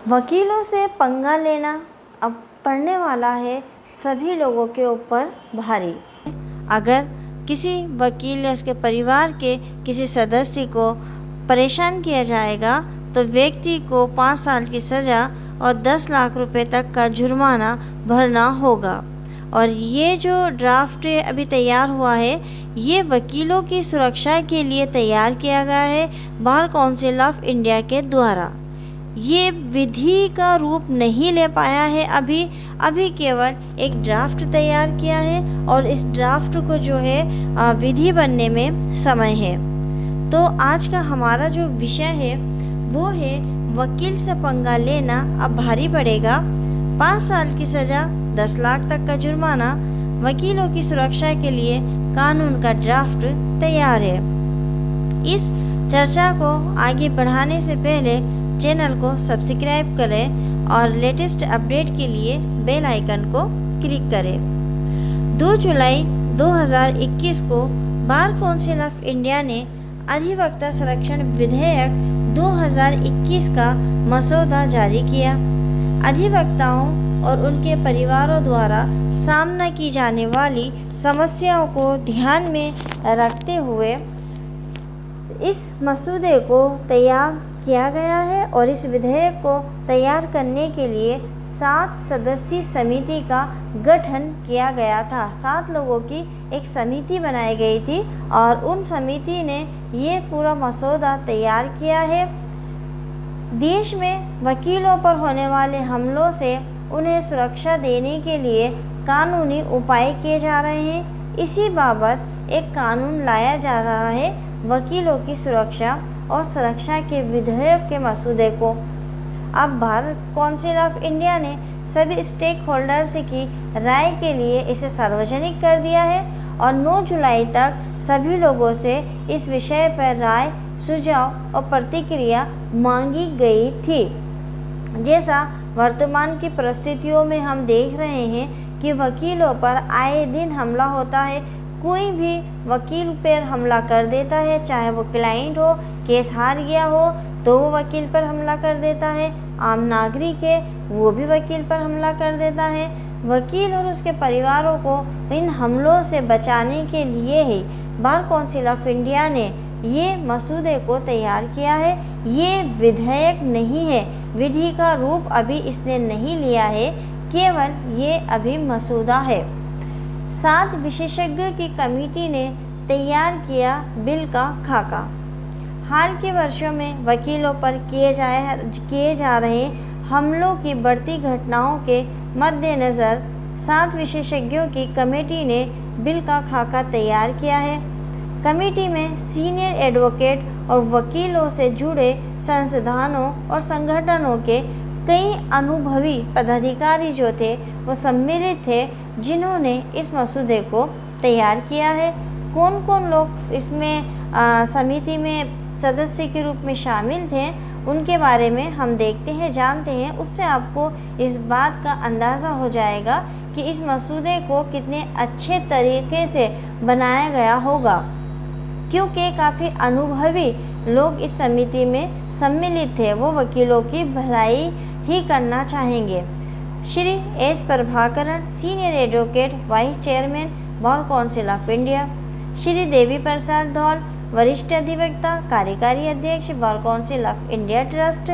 वकीलों से पंगा लेना अब पड़ने वाला है सभी लोगों के ऊपर भारी। अगर किसी वकील या उसके परिवार के किसी सदस्य को परेशान किया जाएगा तो व्यक्ति को 5 साल की सज़ा और 10 लाख रुपए तक का जुर्माना भरना होगा। और ये जो ड्राफ्ट अभी तैयार हुआ है, ये वकीलों की सुरक्षा के लिए तैयार किया गया है बार काउंसिल ऑफ इंडिया के द्वारा। ये विधि का रूप नहीं ले पाया है अभी केवल एक ड्राफ्ट तैयार किया है और इस ड्राफ्ट को जो है विधि बनने में समय है। तो आज का हमारा जो विषय है वो है वकील से पंगा लेना अब भारी पड़ेगा, 5 साल की सज़ा, 10 लाख तक का जुर्माना। वकीलों की सुरक्षा के लिए कानून का ड्राफ्ट तैयार है। इस चर्चा को आगे बढ़ाने से पहले चैनल को सब्सक्राइब करें और लेटेस्ट अपडेट के लिए बेल आइकन को क्लिक करें। 2 जुलाई 2021 को बार काउंसिल ऑफ इंडिया ने अधिवक्ता संरक्षण विधेयक 2021 का मसौदा जारी किया। अधिवक्ताओं और उनके परिवारों द्वारा सामना की जाने वाली समस्याओं को ध्यान में रखते हुए इस मसौदे को तैयार किया गया है और इस विधेयक को तैयार करने के लिए 7 सदस्यीय समिति का गठन किया गया था। 7 लोगों की एक समिति बनाई गई थी और उन समिति ने ये पूरा मसौदा तैयार किया है। देश में वकीलों पर होने वाले हमलों से उन्हें सुरक्षा देने के लिए कानूनी उपाय किए जा रहे हैं। इसी बाबत एक कानून लाया जा रहा है, वकीलों की सुरक्षा और सुरक्षा के विधेयक के मसौदे को। अब बार काउंसिल ऑफ इंडिया ने सभी स्टेक होल्डर्स की राय के लिए इसे सार्वजनिक कर दिया है और 9 जुलाई तक सभी लोगों से इस विषय पर राय, सुझाव और प्रतिक्रिया मांगी गई थी। जैसा वर्तमान की परिस्थितियों में हम देख रहे हैं कि वकीलों पर आए दिन हमला होता है। कोई भी वकील पर हमला कर देता है, चाहे वो क्लाइंट हो, केस हार गया हो तो वो वकील पर हमला कर देता है, आम नागरिक है वो भी वकील पर हमला कर देता है। वकील और उसके परिवारों को इन हमलों से बचाने के लिए ही बार काउंसिल ऑफ इंडिया ने ये मसौदे को तैयार किया है। ये विधेयक नहीं है, विधि का रूप अभी इसने नहीं लिया है, केवल ये अभी मसौदा है। 7 विशेषज्ञों की कमेटी ने तैयार किया बिल का खाका। हाल के वर्षों में वकीलों पर किए जा रहे हमलों की बढ़ती घटनाओं के मद्देनज़र 7 विशेषज्ञों की कमेटी ने बिल का खाका तैयार किया है। कमेटी में सीनियर एडवोकेट और वकीलों से जुड़े संस्थानों और संगठनों के कई अनुभवी पदाधिकारी जो थे वो सम्मिलित थे, जिन्होंने इस मसौदे को तैयार किया है। कौन कौन लोग इसमें समिति में सदस्य के रूप में शामिल थे उनके बारे में हम देखते हैं, जानते हैं। उससे आपको इस बात का अंदाज़ा हो जाएगा कि इस मसौदे को कितने अच्छे तरीके से बनाया गया होगा, क्योंकि काफ़ी अनुभवी लोग इस समिति में सम्मिलित थे। वो वकीलों की भलाई ही करना चाहेंगे। Shri S Prabhakaran, senior advocate, vice chairman bar council of India. Shri Devi Prasad Dhaul, वरिष्ठ अधिवक्ता, कार्यकारी अध्यक्ष bar council of India trust.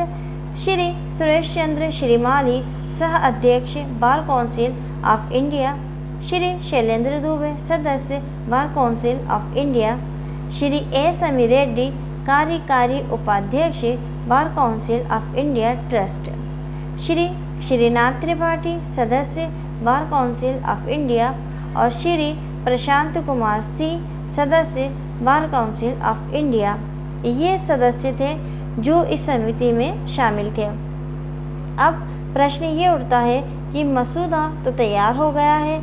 Shri Suresh Chandra Shrimali, सह अध्यक्ष bar council of India. Shri Shailendra Dubey, सदस्य bar council of India. Shri A Sami Reddy, कार्यकारी उपाध्यक्ष bar council of India trust. Shri Srinath Tripathi, सदस्य बार काउंसिल ऑफ इंडिया और श्री प्रशांत कुमार सिंह, सदस्य बार काउंसिल ऑफ इंडिया। ये सदस्य थे जो इस समिति में शामिल थे। अब प्रश्न ये उठता है कि मसौदा तो तैयार हो गया है,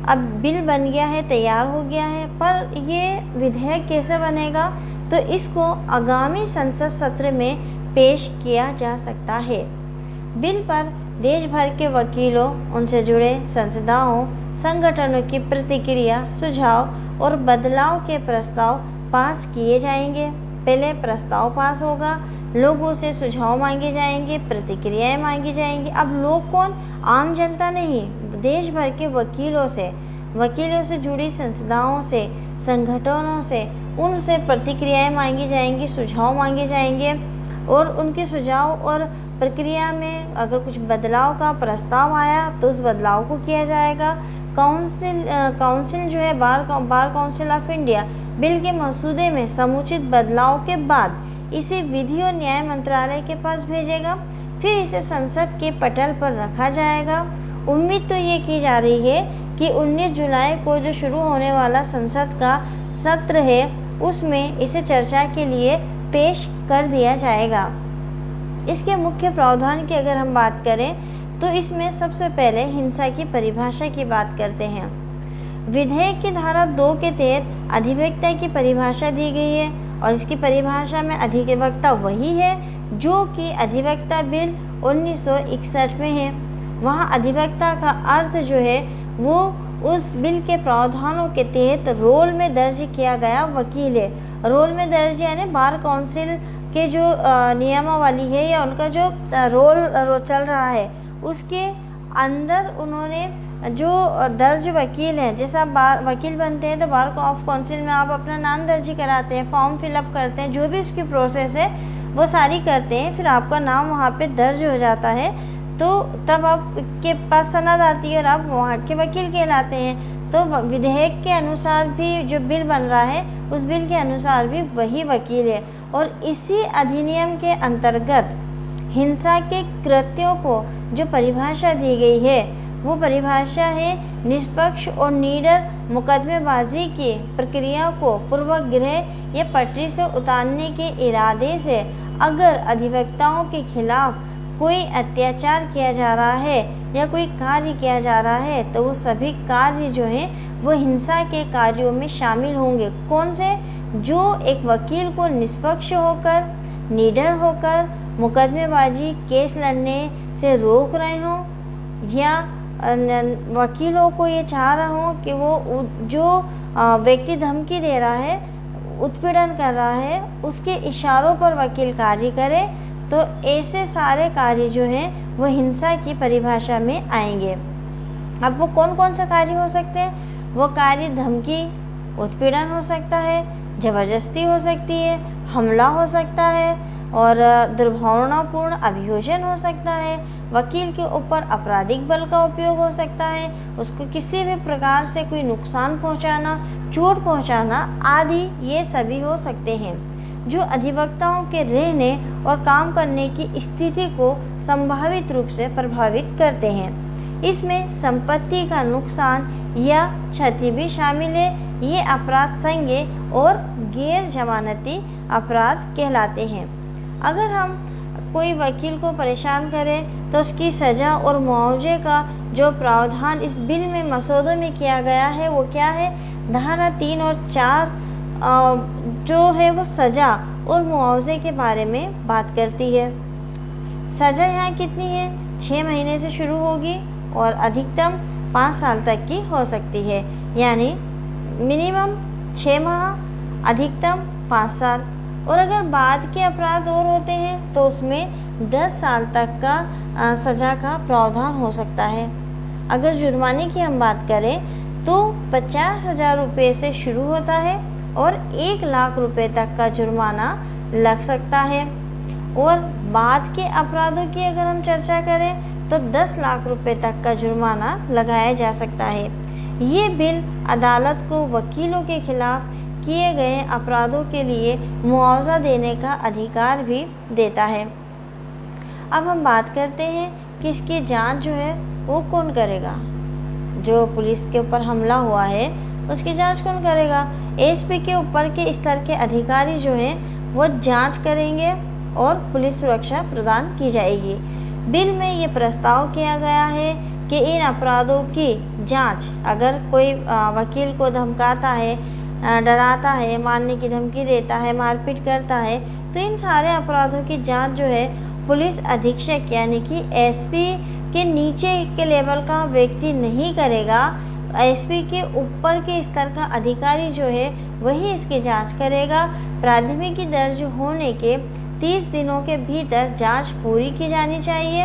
अब बिल बन गया है, तैयार हो गया है, पर ये विधेयक कैसे बनेगा? तो इसको आगामी संसद सत्र में पेश किया जा सकता है। बिल पर देश भर के वकीलों, उनसे जुड़े संस्थाओं, संगठनों की प्रतिक्रिया, सुझाव और बदलाव के प्रस्ताव पास किए जाएंगे। पहले प्रस्ताव पास होगा, लोगों से सुझाव मांगे जाएंगे, प्रतिक्रियाएं मांगी जाएंगी। अब लोग कौन? आम जनता नहीं, देश भर के वकीलों से जुड़ी संस्थाओं से, संगठनों से, उनसे प्रतिक्रियाएं मांगी जाएंगी, सुझाव मांगे जाएंगे और उनके सुझाव और प्रक्रिया में अगर कुछ बदलाव का प्रस्ताव आया तो उस बदलाव को किया जाएगा। काउंसिल जो है बार काउंसिल ऑफ इंडिया बिल के मसूदे में समुचित बदलाव के बाद इसे विधि और न्याय मंत्रालय के पास भेजेगा, फिर इसे संसद के पटल पर रखा जाएगा। उम्मीद तो ये की जा रही है कि 19 जुलाई को जो शुरू होने वाला संसद का सत्र है उसमें इसे चर्चा के लिए पेश कर दिया जाएगा। इसके मुख्य प्रावधान की अगर हम बात करें तो इसमें सबसे पहले हिंसा की परिभाषा की बात करते हैं। विधेयक की धारा 2 के तहत अधिवक्ता की परिभाषा दी गई है और इसकी परिभाषा में अधिवक्ता वही है जो कि अधिवक्ता बिल 1961 में है। वहाँ अधिवक्ता का अर्थ जो है वो उस बिल के प्रावधानों के तहत रोल में दर्ज किया गया वकील है। रोल में दर्ज यानी बार काउंसिल के जो नियमावली है या उनका जो रोल चल रहा है उसके अंदर उन्होंने जो दर्ज वकील हैं, जैसे आप वकील बनते हैं तो बार ऑफ काउंसिल में आप अपना नाम दर्ज कराते हैं, फॉर्म फिलअप करते हैं, जो भी उसकी प्रोसेस है वो सारी करते हैं, फिर आपका नाम वहाँ पे दर्ज हो जाता है तो तब आपके पास सनद आती है और आप वहाँ के वकील कहलाते हैं। तो विधेयक के अनुसार भी जो बिल बन रहा है उस बिल के अनुसार भी वही वकील है और इसी अधिनियम के अंतर्गत हिंसा के कृत्यों को जो परिभाषा दी गई है वो परिभाषा है निष्पक्ष और निडर मुकदमेबाजी की प्रक्रिया को पूर्वाग्रह या पटरी से उतारने के इरादे से अगर अधिवक्ताओं के खिलाफ कोई अत्याचार किया जा रहा है या कोई कार्य किया जा रहा है तो वो सभी कार्य जो हैं वो हिंसा के कार्यों में शामिल होंगे। कौन से? जो एक वकील को निष्पक्ष होकर, निडर होकर मुकदमेबाजी केस लड़ने से रोक रहे हों या वकीलों को ये चाह रहा हूँ कि वो जो व्यक्ति धमकी दे रहा है, उत्पीड़न कर रहा है, उसके इशारों पर वकील कार्य करे, तो ऐसे सारे कार्य जो हैं वो हिंसा की परिभाषा में आएंगे। अब वो कौन कौन सा कार्य हो सकते हैं? वो कार्य धमकी, उत्पीड़न हो सकता है, जबरदस्ती हो सकती है, हमला हो सकता है और दुर्भावनापूर्ण अभियोजन हो सकता है, वकील के ऊपर आपराधिक बल का उपयोग हो सकता है, उसको किसी भी प्रकार से कोई नुकसान पहुंचाना, चोट पहुंचाना आदि ये सभी हो सकते हैं जो अधिवक्ताओं के रहने और काम करने की स्थिति को संभावित रूप से प्रभावित करते हैं। इसमें संपत्ति का नुकसान या क्षति भी शामिल है। ये अपराध संज्ञेय और गैर जमानती अपराध कहलाते हैं। अगर हम कोई वकील को परेशान करें तो उसकी सज़ा और मुआवजे का जो प्रावधान इस बिल में मसौदे में किया गया है वो क्या है? धारा 3 और 4 जो है वो सज़ा और मुआवजे के बारे में बात करती है। सज़ा यहाँ कितनी है? 6 महीने से शुरू होगी और अधिकतम 5 साल तक की हो सकती है, यानी मिनिमम 6 माह, अधिकतम 5 साल। और अगर बाद के अपराध और होते हैं तो उसमें 10 साल तक का सज़ा का प्रावधान हो सकता है। अगर जुर्माने की हम बात करें तो 50,000 रुपये से शुरू होता है और 1 लाख रुपये तक का जुर्माना लग सकता है। और बाद के अपराधों की अगर हम चर्चा करें तो 10 लाख रुपये तक का जुर्माना लगाया जा सकता है। ये बिल अदालत को वकीलों के खिलाफ किए गए अपराधों के लिए मुआवजा देने का अधिकार भी देता है। अब हम बात करते हैं कि इसकी जांच जो है वो कौन करेगा। जो पुलिस के ऊपर हमला हुआ है उसकी जांच कौन करेगा? एसपी के ऊपर के स्तर के अधिकारी जो हैं वो जांच करेंगे और पुलिस सुरक्षा प्रदान की जाएगी। बिल में ये प्रस्ताव किया गया है कि इन अपराधों की जांच, अगर कोई वकील को धमकाता है, डराता है, मारने की धमकी देता है, मारपीट करता है, तो इन सारे अपराधों की जांच जो है पुलिस अधीक्षक यानी कि एसपी के नीचे के लेवल का व्यक्ति नहीं करेगा। एसपी के ऊपर के स्तर का अधिकारी जो है वही इसकी जांच करेगा। प्राथमिकी दर्ज होने के 30 दिनों के भीतर जांच पूरी की जानी चाहिए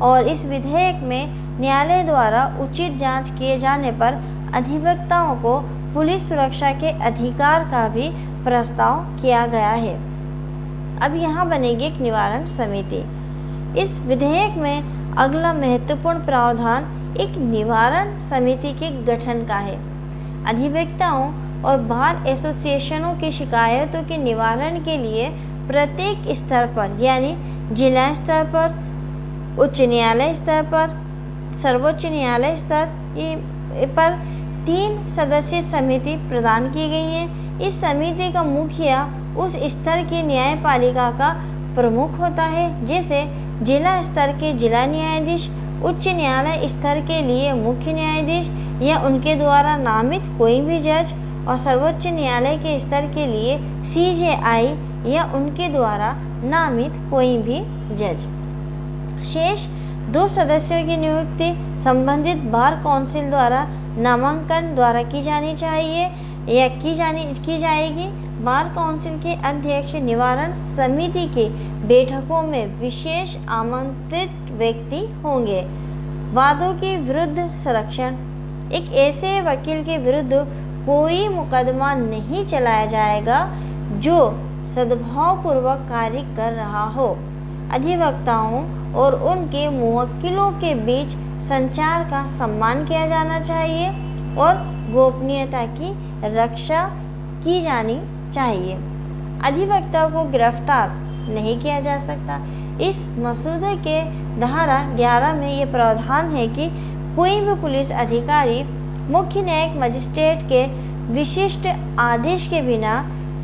और इस विधेयक में न्यायालय द्वारा उचित जांच किए जाने पर अधिवक्ताओं को पुलिस सुरक्षा के अधिकार का भी प्रस्ताव किया गया है। अब यहाँ बनेगी एक निवारण समिति। इस विधेयक में अगला महत्वपूर्ण प्रावधान एक निवारण समिति के गठन का है। अधिवक्ताओं और बार एसोसिएशनों की शिकायतों के निवारण के लिए प्रत्येक स्तर पर यानी जिला स्तर पर, उच्च न्यायालय स्तर पर, सर्वोच्च न्यायालय स्तर पर 3 सदस्यीय समिति प्रदान की गई है। इस समिति का मुखिया उस स्तर की न्यायपालिका का प्रमुख होता है, जैसे जिला स्तर के जिला न्यायाधीश, उच्च न्यायालय स्तर के लिए मुख्य न्यायाधीश या उनके द्वारा नामित कोई भी जज और सर्वोच्च न्यायालय के स्तर के लिए CJI या उनके द्वारा नामित कोई भी जज। शेष 2 सदस्यों की नियुक्ति संबंधित बार काउंसिल द्वारा नामांकन द्वारा की जानी चाहिए या की जाएगी। बार काउंसिल के अध्यक्ष निवारण समिति की बैठकों में विशेष आमंत्रित व्यक्ति होंगे। वादों के विरुद्ध संरक्षण। एक ऐसे वकील के विरुद्ध कोई मुकदमा नहीं चलाया जाएगा जो सद्भावपूर्वक कार्य कर रहा हो। अधिवक्ताओं और उनके मुवक्किलों के बीच संचार का सम्मान किया जाना चाहिए और गोपनीयता की रक्षा की जानी चाहिए। अधिवक्ता को गिरफ्तार नहीं किया जा सकता। इस मसूदे के धारा 11 में ये प्रावधान है कि कोई भी पुलिस अधिकारी मुख्य न्यायिक मजिस्ट्रेट के विशिष्ट आदेश के बिना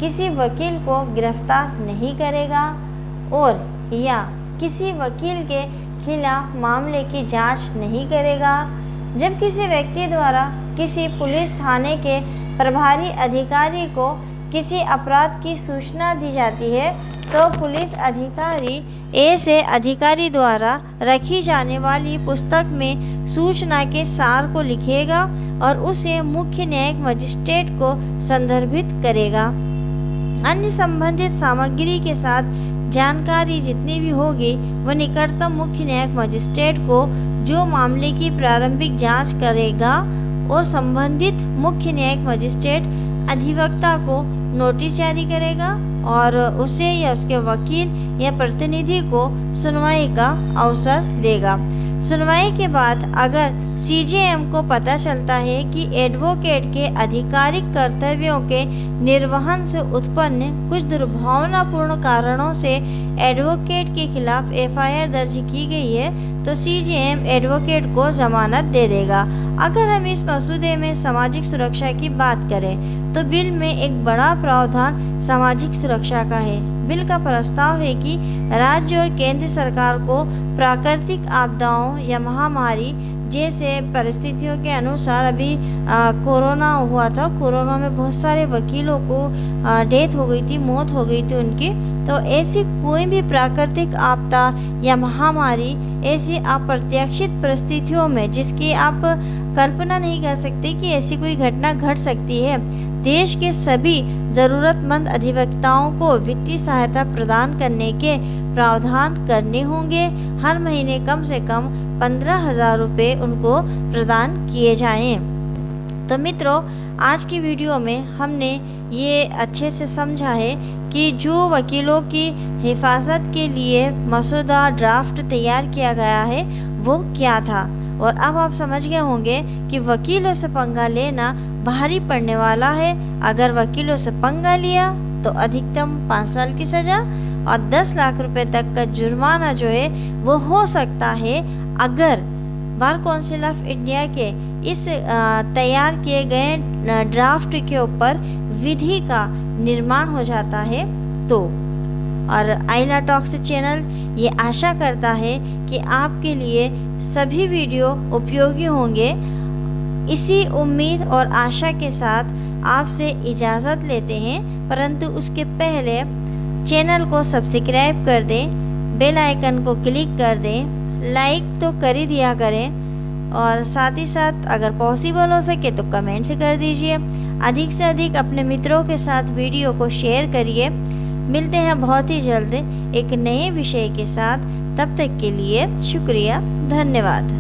किसी वकील को गिरफ्तार नहीं करेगा और या किसी वकील के खिलाफ मामले की जांच नहीं करेगा। जब किसी व्यक्ति द्वारा किसी पुलिस थाने के प्रभारी अधिकारी को किसी अपराध की सूचना दी जाती है तो पुलिस अधिकारी ऐसे अधिकारी द्वारा रखी जाने वाली पुस्तक में सूचना के सार को लिखेगा और उसे मुख्य न्यायिक मजिस्ट्रेट को संदर्भित करेगा। अन्य संबंधित सामग्री के साथ जानकारी जितनी भी होगी वह निकटतम मुख्य न्यायिक मजिस्ट्रेट को जो मामले की प्रारंभिक जांच करेगा और संबंधित मुख्य न्यायिक मजिस्ट्रेट अधिवक्ता को नोटिस जारी करेगा और उसे या उसके वकील या प्रतिनिधि को सुनवाई का अवसर देगा। सुनवाई के बाद अगर CJM को पता चलता है कि एडवोकेट के आधिकारिक कर्तव्यों के निर्वहन से उत्पन्न कुछ दुर्भावनापूर्ण कारणों से एडवोकेट के खिलाफ FIR दर्ज की गई है तो CJM एडवोकेट को जमानत दे देगा। अगर हम इस मसूदे में सामाजिक सुरक्षा की बात करें तो बिल में एक बड़ा प्रावधान सामाजिक सुरक्षा का है। बिल का प्रस्ताव है कि राज्य और केंद्र सरकार को प्राकृतिक आपदाओं या महामारी जैसे परिस्थितियों के अनुसार अभी कोरोना हुआ था, कोरोना में बहुत सारे वकीलों को डेथ हो गई थी, मौत हो गई थी उनकी। तो ऐसी कोई भी प्राकृतिक आपदा या महामारी ऐसी अप्रत्याशित परिस्थितियों में जिसकी आप कल्पना नहीं कर सकते कि ऐसी कोई घटना घट सकती है, देश के सभी जरूरतमंद अधिवक्ताओं को वित्तीय सहायता प्रदान करने के प्रावधान करने होंगे। हर महीने कम से कम 15,000 रुपये उनको प्रदान किए जाएं। तो मित्रों, आज की वीडियो में हमने ये अच्छे से समझा है कि जो वकीलों की हिफाजत के लिए मसौदा ड्राफ्ट तैयार किया गया है वो क्या था, और अब आप समझ गए होंगे कि वकीलों से पंगा लेना भारी पड़ने वाला है। अगर वकीलों से पंगा लिया तो अधिकतम 5 साल की सजा और 10 लाख रुपए तक का जुर्माना जो है वो हो सकता है। अगर बार काउंसिल ऑफ इंडिया के इस तैयार किए गए ड्राफ्ट के ऊपर विधि का निर्माण हो जाता है तो। और आइला टॉक्स चैनल ये आशा करता है कि आपके लिए सभी वीडियो उपयोगी होंगे। इसी उम्मीद और आशा के साथ आपसे इजाज़त लेते हैं, परंतु उसके पहले चैनल को सब्सक्राइब कर दें, बेल आइकन को क्लिक कर दें, लाइक तो कर ही दिया करें और साथ ही साथ अगर पॉसिबल हो सके तो कमेंट से कर दीजिए। अधिक से अधिक अपने मित्रों के साथ वीडियो को शेयर करिए। मिलते हैं बहुत ही जल्द एक नए विषय के साथ। तब तक के लिए शुक्रिया, धन्यवाद।